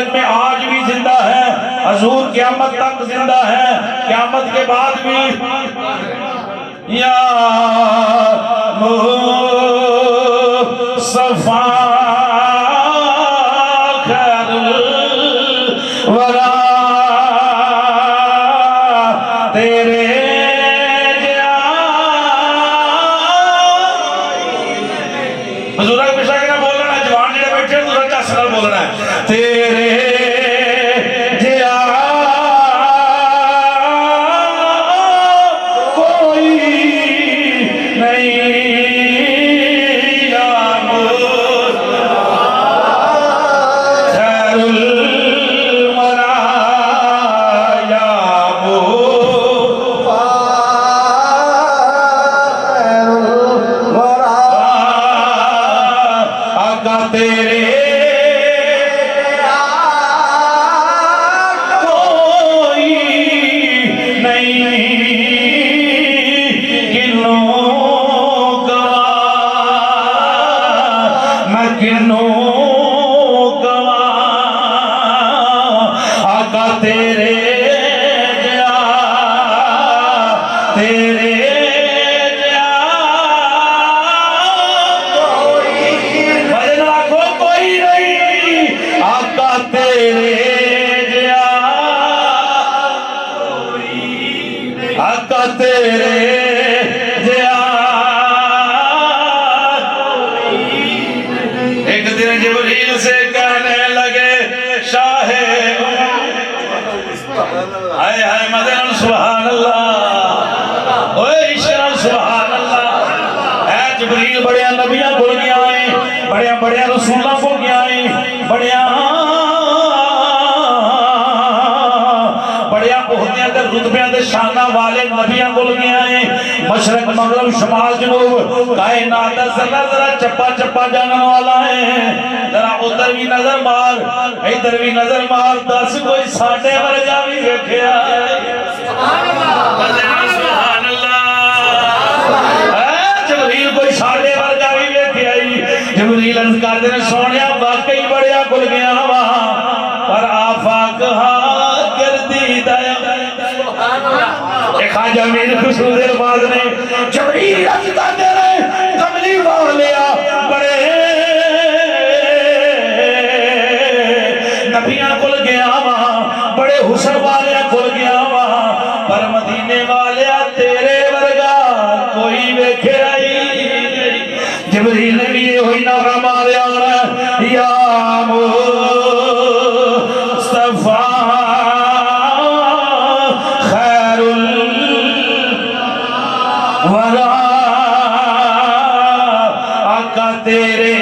मुबारक में आज भी जिंदा है, हजूर क़यामत तक जिंदा है, क़यामत के बाद भी। या मुस्तफा वरा तेरे बुजुर्ग पिछा के ना बोलना है, जवान जेड़े बैठे तुम झस नाल बोलना है, तेरे जिया कोई नहीं या खैरुल वरा या आका तेरे कोई नहीं किनो गवा मैं किनो गवा आका तेरे जिया तेरे तेरे जिया आका तेरे जिया। एक दिन जिब्रील से कहने लगे शाहे हाय हाय मदन सुभान अल्लाह ओए ईश्वर सुभान अल्लाह। ऐ जिब्रील बड़े नबियां को गया है, बड़े बड़े रसूलों को गया है, बड़े रुतबिया दे शाना वाले नबियां को गया है। मशरक मगरब शमाल जनूब कायनात दा जरा जरा चप्पा चप्पा जानने वाला है। जरा उधर भी नजर मार इधर भी नजर मार, दस कोई साडे वर्गा भी वेखिया सुभान अल्लाह। जिब्रील कोई साडे वर्गा भी वेखिया ही। जिब्रील अर्ज करदे ने सोनिया वाकई बड़िया कुल गया वा पर आफाक हा करदी दया खाजा मीर खुशबू बाज ने जिब्रील अर्ज करदे ने कमली वालिया बड़े नबियां कुल गया वा, बड़े हुस्न वाले कुल गया वा पर मदीने वाले तेरे वर्गा कोई वेखिया ही। जिब्रील ने भी होई ना मारिया या मुस्तफा वरा आका तेरे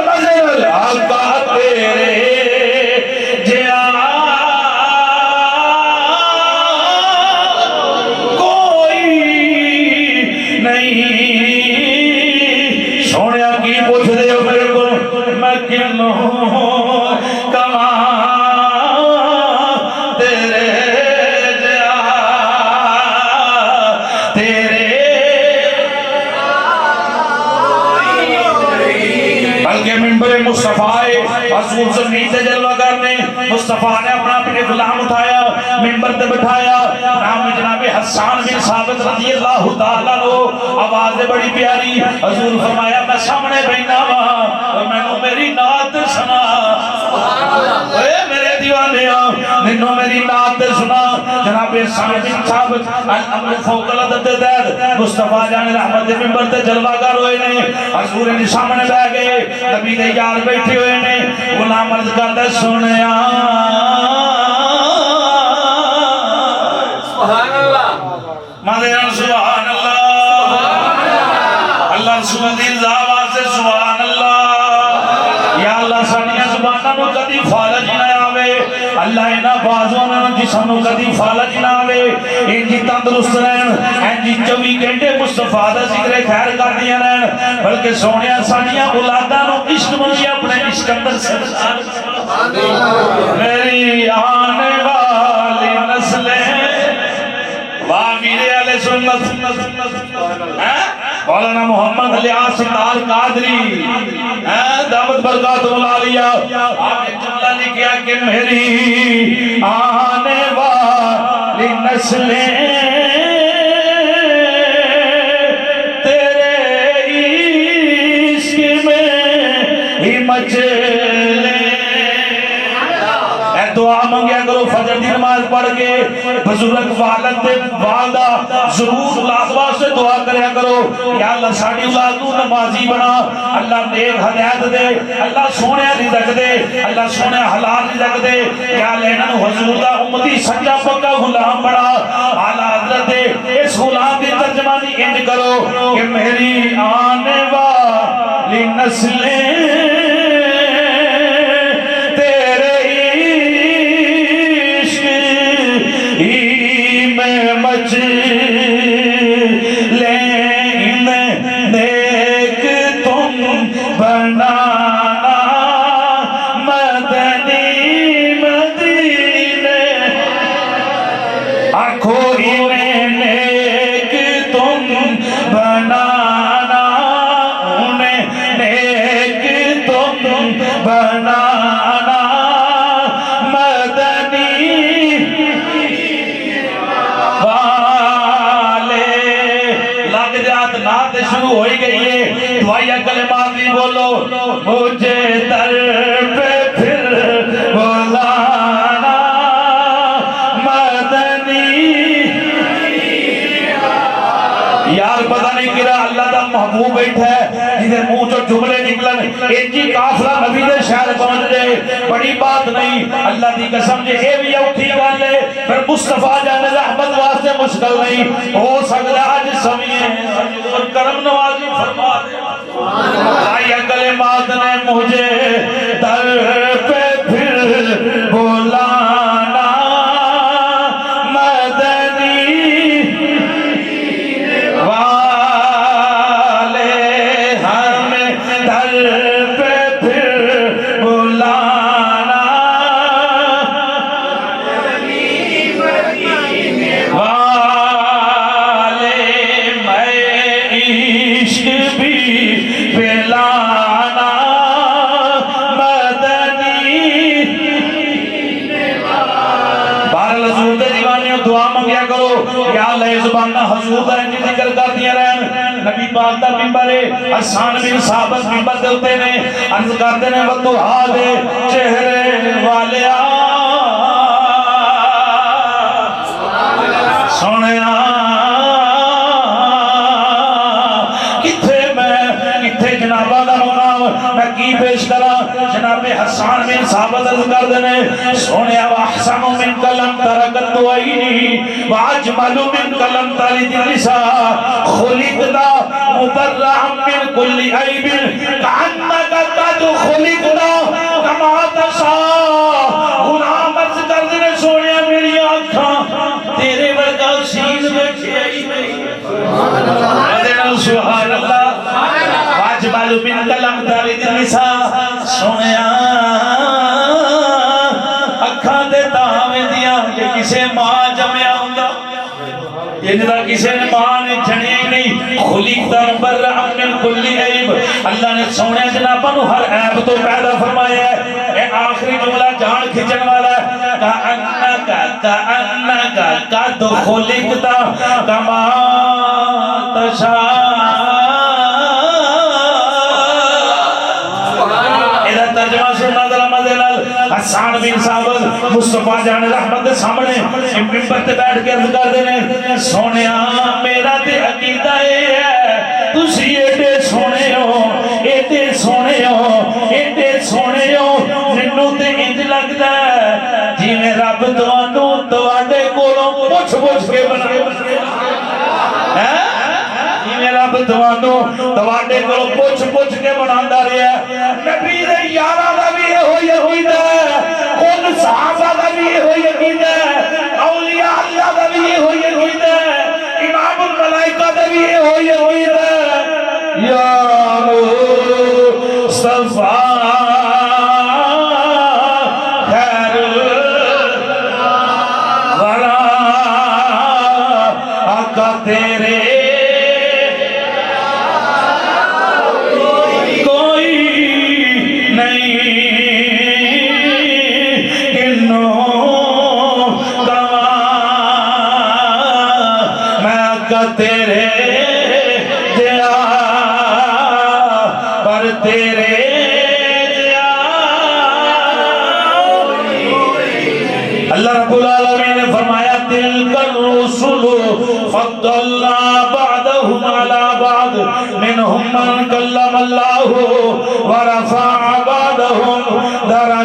मज़े आका तेरे जिया कोई नहीं। सोनिया की पूछ दे मेरे को मैं किनो कमा तेरे मिंबर मुस्तफा हजूर ज़मीन से जलवा करने मुस्तफा ने अपना अपने गुलाम उठाया मिंबर पे बिठाया। नाम जनाब हसन बिन साबित रज़ी अल्लाह तआला नो आवाज बड़ी प्यारी। हजूर फरमाया मैं सामने बैठा वा और मैनू मेरी नात सुना। ओए मेरे दीवाने मैनू मेरी नात सुना। जनाब हसन बिन साबित अमर फौकल अदद मुस्तफा जान रहमत दे मिंबर ते जलवा कर होए ने। हजूर ने सामने बैठ गए, नबी दे यार बैठे हुए ने। गुलाम अर्ज करदा सुनिया सुभान अल्लाह मदन सुभान अल्लाह अल्लाह सुबह दिल जावा से सुभान अल्लाह। या अल्लाह साडियां जुबानां नु कदी फालज ना आवे, अल्लाह इना बाजुआं नु जिस्म नु कदी फालज ना आवे। इंज तंदुरुस्त रहन, इंज 24 घंटे मुस्तफा दा जिक्र खैर करदियां रहन। बल्कि सोनिया साडियां औलादां नु इश्क मंगी अपने इश्क अंदर संसार मेरी आने वाली नस्लें वाह मीरे अहले सुन्नत हैं। मौलाना मोहम्मद अली आसिफ कादरी हैं दामत बरकातुहु आलिया आगे जुमला लिखा कि मेरी आने वाली नस्लें तेरे इश्क में ही मचले। दुआ मंगया करो फजर दी नमाज पढ़ के बुजुर्ग वालद दे वालदा जरूर औलाद वास्ते दुआ करया करो या अल्लाह साडी औलाद नू नमाजी बना, अल्लाह नेक हिदायत दे, अल्लाह सोने रिज़्क दे, अल्लाह सोने हलाल रिज़्क दे, या अल्लाह इन्हां नू हुजूर दा उम्मती सच्चा पक्का गुलाम बना। आला हज़रत दे इस गुलाम दी तर्जमानी इंज करो कि मेरी आने वाली नस्लें शुरू हो गई है। दुआया कलिमात भी बोलो, मुझे दर पे फिर बुलाना मदनी। यार पता नहीं किरा अल्लाह दा महबूब बैठा है जिधर मुंह चो जुमले निकलन इंजी काफला नबी दे शहर पहुंच जाए, बड़ी बात नहीं। अल्लाह दी कसम जे ये भी औखी गल है, फिर मुस्तफा जाने रहमत वास्ते मुश्किल नहीं हो सकता। आज समय और करम नवाजी फरमा दे। आया कलिमात ने मुझे दर पे फिर बुलाना मदनी वाले, हमें दर पे फिर बुलाना वाले, मैं इश्क भी पिलाना मदनी। बारह हजूर दे दीवानियों दुआ मंगया करो या अल्लाह ज़ुबाना हजूर दा इंज जिक्र करदियां रहन। नबी पाक दा मिंबर है, हसन बिन साबित मिंबर दे उत्ते ने अर्ज करदे ने वतुहा दे चेहरे वालिया सोनिया जनाबा दा मुकाम मैं की पेश करा। जनाबे हसन बिन साबित अर्ज करदे ने सोनिया व अहसनु मिन कलम तरकत दुआईनी व अजमलु मिन कलम तलिद लिसा खुलिकता मुबर्रअम मिन कुल्ली ऐबिन कअन्नका कद खुलिकता कमा तशा। गुलाम अर्ज करदे ने सोनिया मेरी आंखां तेरे वर्गा सीन वेखिया ही नहीं। सुभान अल्लाह। वाजबालु बिन कलम तलिद लिसा सोनिया अखां दे तावे दियां कि किसे मां जमया हुंदा, इनदा किसे ने मां ने जणिया ही नहीं। खुलिकता मुबर्रअम मिन कुल्ली ऐब, अल्लाह ने सोने जनाबा नु हर ऐब तो पैदा फरमाया है। ए आखिरी जुमला जान खिंचण वाला है। का अन्नका कद खुलिकता कमा तशा। हसन बिन साबित मुस्तफा जान रहमत दे सामने मिंबर ते बैठ के अर्ज करदे ने सोनिया मेरा ते अकीदा है तुसी एडे सोने हो, एडे सोने हो, एडे सोने हो। मैनू ते इंज लगदा जिवें रब तुहानू तुहाडे कोलों पुछ पुछ के बनाया है। जिवें रब तुहानू तुहाडे कोलों पुछ पुछ के बनांदा रहा। नबी दे यारां दा भी इहो ही होइदा, खुद सहाबा दा भी इहो ही होइदा, औलिया अल्लाह दा भी इहो ही होइदा, इमामुल मलाइका दा भी इहो ही होइदा। या मुस्तफा खैरुल वरा आका तेरे तेरे जिया पर तेरे जिया। अल्लाह रब्बुल आलमीन ने फरमाया तिलकर रुसुलु फद्दलना बअदहुम अला बअद मिनहुम मन कल्लमल्लाहु व रफ़अ बअदहुम दरा